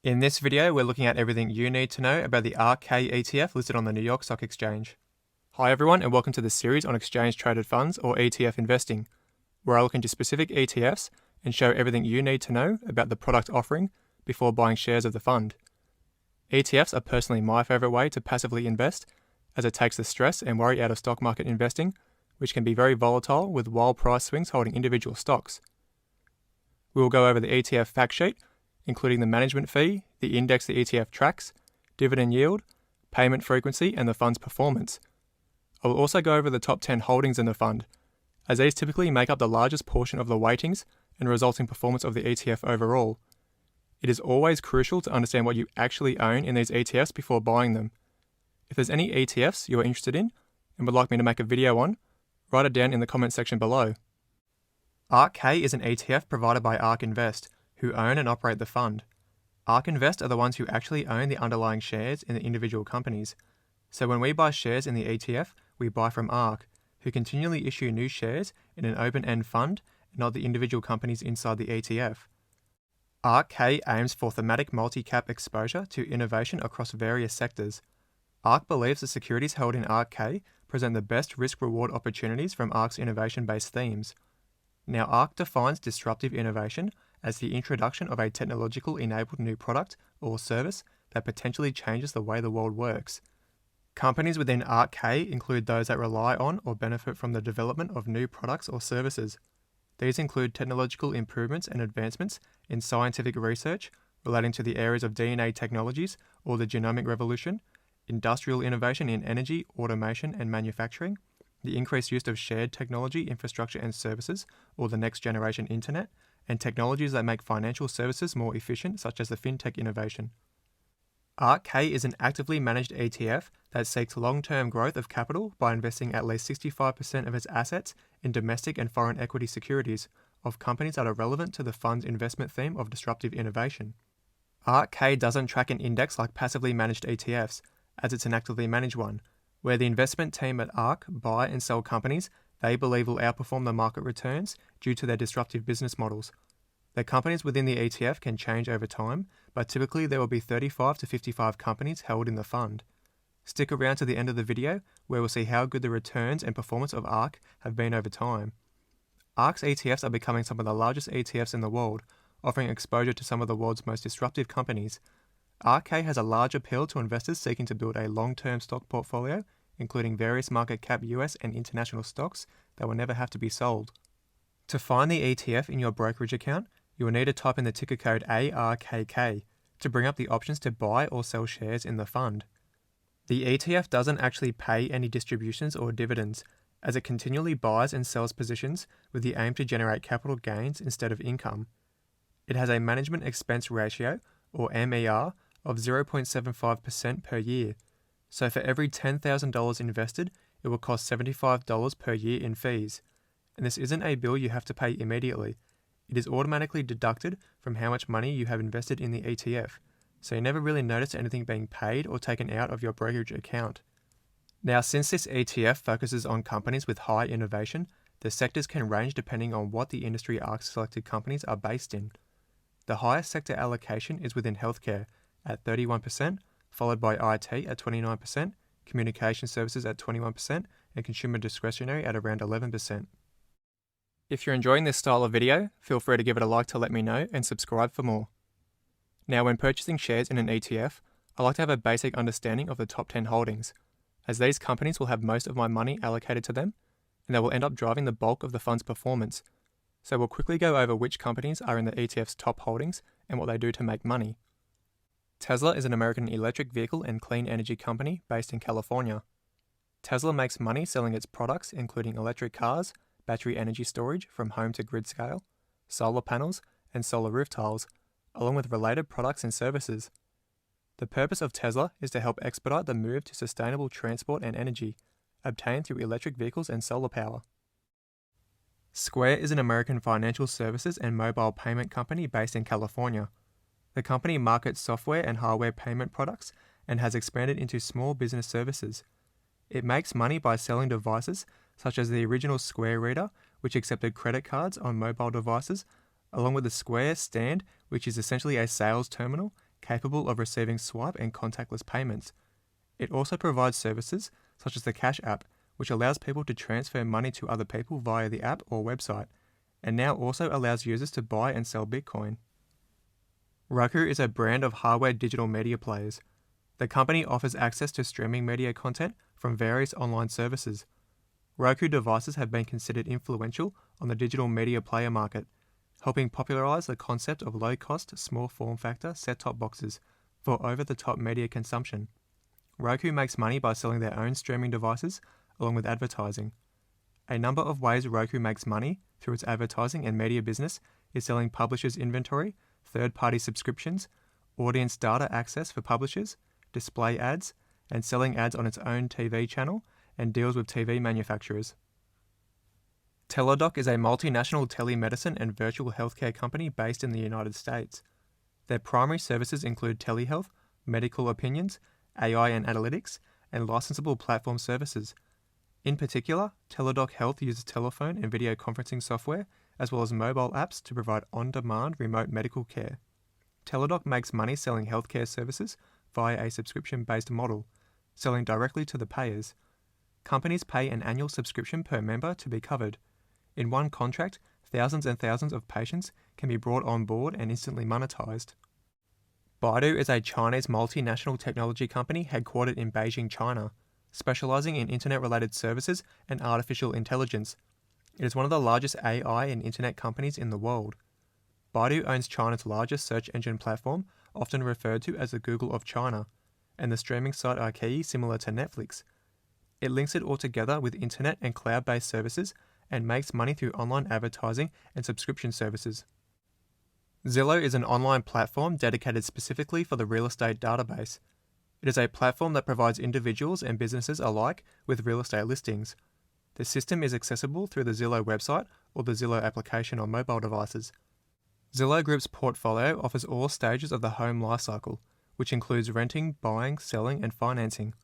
In this video, we're looking at everything you need to know about the ARK ETF listed on the New York Stock Exchange. Hi everyone, and welcome to the series on exchange traded funds or ETF investing, where I look into specific ETFs and show everything you need to know about the product offering before buying shares of the fund. ETFs are personally my favorite way to passively invest, as it takes the stress and worry out of stock market investing, which can be very volatile with wild price swings holding individual stocks. We will go over the ETF fact sheet, including the management fee, the index the ETF tracks, dividend yield, payment frequency, and the fund's performance. I will also go over the top 10 holdings in the fund, as these typically make up the largest portion of the weightings and resulting performance of the ETF overall. It is always crucial to understand what you actually own in these ETFs before buying them. If there's any ETFs you are interested in and would like me to make a video on, write it down in the comment section below. ARK is an ETF provided by ARK Invest, who own and operate the fund. ARK Invest are the ones who actually own the underlying shares in the individual companies. So when we buy shares in the ETF, we buy from ARK, who continually issue new shares in an open-end fund, not the individual companies inside the ETF. ARK aims for thematic multi-cap exposure to innovation across various sectors. ARK believes the securities held in ARK present the best risk-reward opportunities from ARK's innovation-based themes. Now, ARK defines disruptive innovation as the introduction of a technological-enabled new product or service that potentially changes the way the world works. Companies within ARK include those that rely on or benefit from the development of new products or services. These include technological improvements and advancements in scientific research relating to the areas of DNA technologies or the genomic revolution, industrial innovation in energy, automation, and manufacturing, the increased use of shared technology, infrastructure, and services, or the next generation internet, and technologies that make financial services more efficient, such as the fintech innovation. ARK is an actively managed ETF that seeks long-term growth of capital by investing at least 65% of its assets in domestic and foreign equity securities of companies that are relevant to the fund's investment theme of disruptive innovation. ARK doesn't track an index like passively managed ETFs, as it's an actively managed one, where the investment team at ARK buy and sell companies they believe will outperform the market returns due to their disruptive business models. The companies within the ETF can change over time, but typically there will be 35 to 55 companies held in the fund. Stick around to the end of the video, where we'll see how good the returns and performance of ARK have been over time. ARK's ETFs are becoming some of the largest ETFs in the world, offering exposure to some of the world's most disruptive companies. ARK has a large appeal to investors seeking to build a long-term stock portfolio, including various market cap US and international stocks that will never have to be sold. To find the ETF in your brokerage account, you will need to type in the ticker code ARKK to bring up the options to buy or sell shares in the fund. The ETF doesn't actually pay any distributions or dividends, as it continually buys and sells positions with the aim to generate capital gains instead of income. It has a management expense ratio, or MER, of 0.75% per year. So for every $10,000 invested, it will cost $75 per year in fees. And this isn't a bill you have to pay immediately. It is automatically deducted from how much money you have invested in the ETF, so you never really notice anything being paid or taken out of your brokerage account. Now, since this ETF focuses on companies with high innovation, the sectors can range depending on what the industry ARK selected companies are based in. The highest sector allocation is within healthcare at 31%, followed by IT at 29%, communication services at 21%, and consumer discretionary at around 11%. If you're enjoying this style of video, feel free to give it a like to let me know and subscribe for more. Now, when purchasing shares in an ETF, I like to have a basic understanding of the top 10 holdings, as these companies will have most of my money allocated to them, and they will end up driving the bulk of the fund's performance. So we'll quickly go over which companies are in the ETF's top holdings and what they do to make money. Tesla is an American electric vehicle and clean energy company based in California. Tesla makes money selling its products, including electric cars, battery energy storage from home to grid scale, solar panels, and solar roof tiles, along with related products and services. The purpose of Tesla is to help expedite the move to sustainable transport and energy, obtained through electric vehicles and solar power. Square is an American financial services and mobile payment company based in California. The company markets software and hardware payment products and has expanded into small business services. It makes money by selling devices such as the original Square Reader, which accepted credit cards on mobile devices, along with the Square Stand, which is essentially a sales terminal, capable of receiving swipe and contactless payments. It also provides services such as the Cash App, which allows people to transfer money to other people via the app or website, and now also allows users to buy and sell Bitcoin. Roku is a brand of hardware digital media players. The company offers access to streaming media content from various online services. Roku devices have been considered influential on the digital media player market, helping popularize the concept of low-cost, small form factor set-top boxes for over-the-top media consumption. Roku makes money by selling their own streaming devices along with advertising. A number of ways Roku makes money through its advertising and media business is selling publishers' inventory, third-party subscriptions, audience data access for publishers, display ads, and selling ads on its own TV channel, and deals with TV manufacturers. Teladoc is a multinational telemedicine and virtual healthcare company based in the United States. Their primary services include telehealth, medical opinions, AI and analytics, and licensable platform services. In particular, Teladoc Health uses telephone and video conferencing software, as well as mobile apps to provide on-demand remote medical care. Teladoc makes money selling healthcare services via a subscription-based model, selling directly to the payers. Companies pay an annual subscription per member to be covered. In one contract, thousands and thousands of patients can be brought on board and instantly monetized. Baidu is a Chinese multinational technology company headquartered in Beijing, China, specializing in internet-related services and artificial intelligence. It is one of the largest AI and internet companies in the world. Baidu owns China's largest search engine platform, often referred to as the Google of China, and the streaming site iQIYI similar to Netflix. It links it all together with internet and cloud-based services and makes money through online advertising and subscription services. Zillow is an online platform dedicated specifically for the real estate database. It is a platform that provides individuals and businesses alike with real estate listings. The system is accessible through the Zillow website or the Zillow application on mobile devices. Zillow Group's portfolio offers all stages of the home lifecycle, which includes renting, buying, selling, and financing.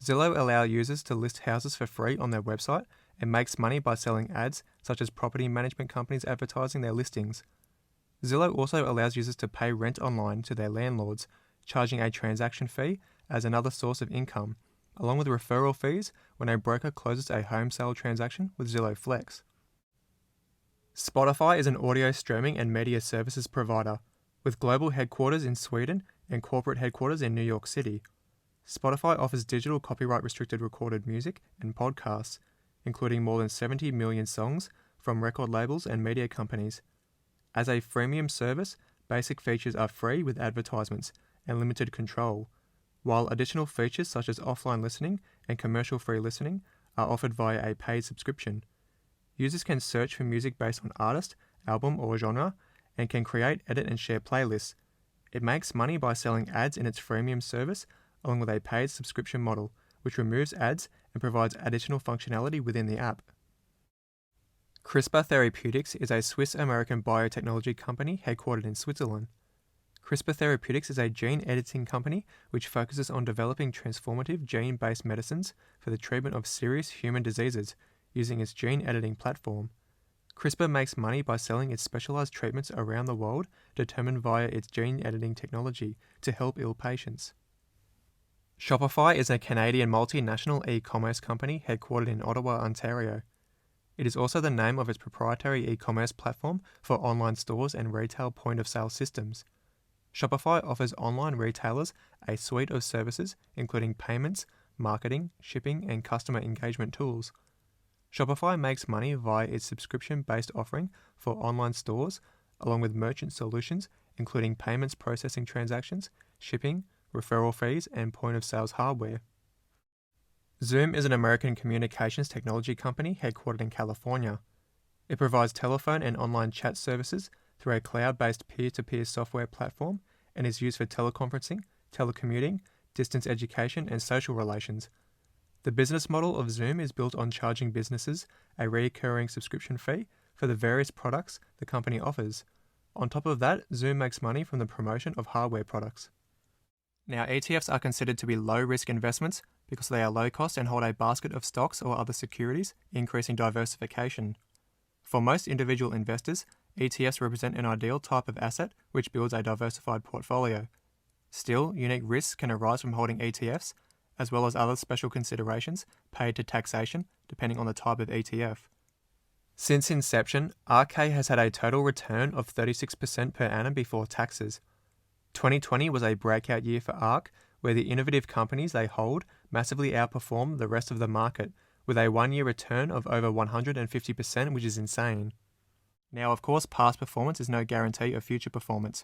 Zillow allows users to list houses for free on their website and makes money by selling ads, such as property management companies advertising their listings. Zillow also allows users to pay rent online to their landlords, charging a transaction fee as another source of income, along with referral fees when a broker closes a home sale transaction with Zillow Flex. Spotify is an audio streaming and media services provider, with global headquarters in Sweden and corporate headquarters in New York City. Spotify offers digital copyright-restricted recorded music and podcasts, including more than 70 million songs from record labels and media companies. As a freemium service, basic features are free with advertisements and limited control, while additional features such as offline listening and commercial-free listening are offered via a paid subscription. Users can search for music based on artist, album, or genre, and can create, edit, and share playlists. It makes money by selling ads in its freemium service, along with a paid subscription model, which removes ads and provides additional functionality within the app. CRISPR Therapeutics is a Swiss-American biotechnology company headquartered in Switzerland. CRISPR Therapeutics is a gene editing company which focuses on developing transformative gene-based medicines for the treatment of serious human diseases using its gene editing platform. CRISPR makes money by selling its specialized treatments around the world determined via its gene editing technology to help ill patients. Shopify is a Canadian multinational e-commerce company headquartered in Ottawa, Ontario. It is also the name of its proprietary e-commerce platform for online stores and retail point-of-sale systems. Shopify offers online retailers a suite of services including payments, marketing, shipping, and customer engagement tools. Shopify makes money via its subscription-based offering for online stores, along with merchant solutions including payments processing transactions, shipping, referral fees, and point-of-sales hardware. Zoom is an American communications technology company headquartered in California. It provides telephone and online chat services through a cloud-based peer-to-peer software platform and is used for teleconferencing, telecommuting, distance education, and social relations. The business model of Zoom is built on charging businesses a recurring subscription fee for the various products the company offers. On top of that, Zoom makes money from the promotion of hardware products. Now, ETFs are considered to be low-risk investments because they are low-cost and hold a basket of stocks or other securities, increasing diversification. For most individual investors, ETFs represent an ideal type of asset which builds a diversified portfolio. Still, unique risks can arise from holding ETFs, as well as other special considerations paid to taxation depending on the type of ETF. Since inception, RK has had a total return of 36% per annum before taxes. 2020 was a breakout year for ARK, where the innovative companies they hold massively outperformed the rest of the market, with a one-year return of over 150%, which is insane. Now, of course, past performance is no guarantee of future performance,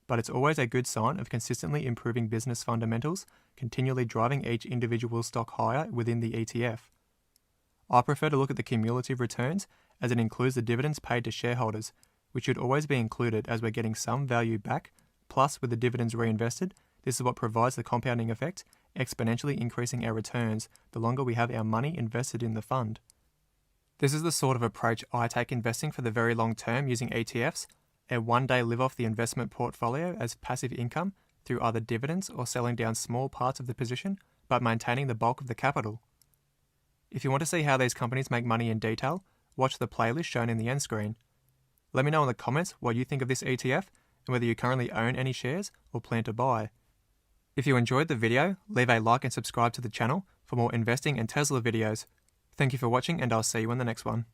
but it's always a good sign of consistently improving business fundamentals, continually driving each individual stock higher within the ETF. I prefer to look at the cumulative returns, as it includes the dividends paid to shareholders, which should always be included as we're getting some value back, plus with the dividends reinvested, this is what provides the compounding effect, exponentially increasing our returns the longer we have our money invested in the fund. This is the sort of approach I take investing for the very long term using ETFs, and one day live off the investment portfolio as passive income through either dividends or selling down small parts of the position, but maintaining the bulk of the capital. If you want to see how these companies make money in detail, watch the playlist shown in the end screen. Let me know in the comments what you think of this ETF and whether you currently own any shares or plan to buy. If you enjoyed the video, leave a like and subscribe to the channel for more investing and Tesla videos. Thank you for watching, and I'll see you in the next one.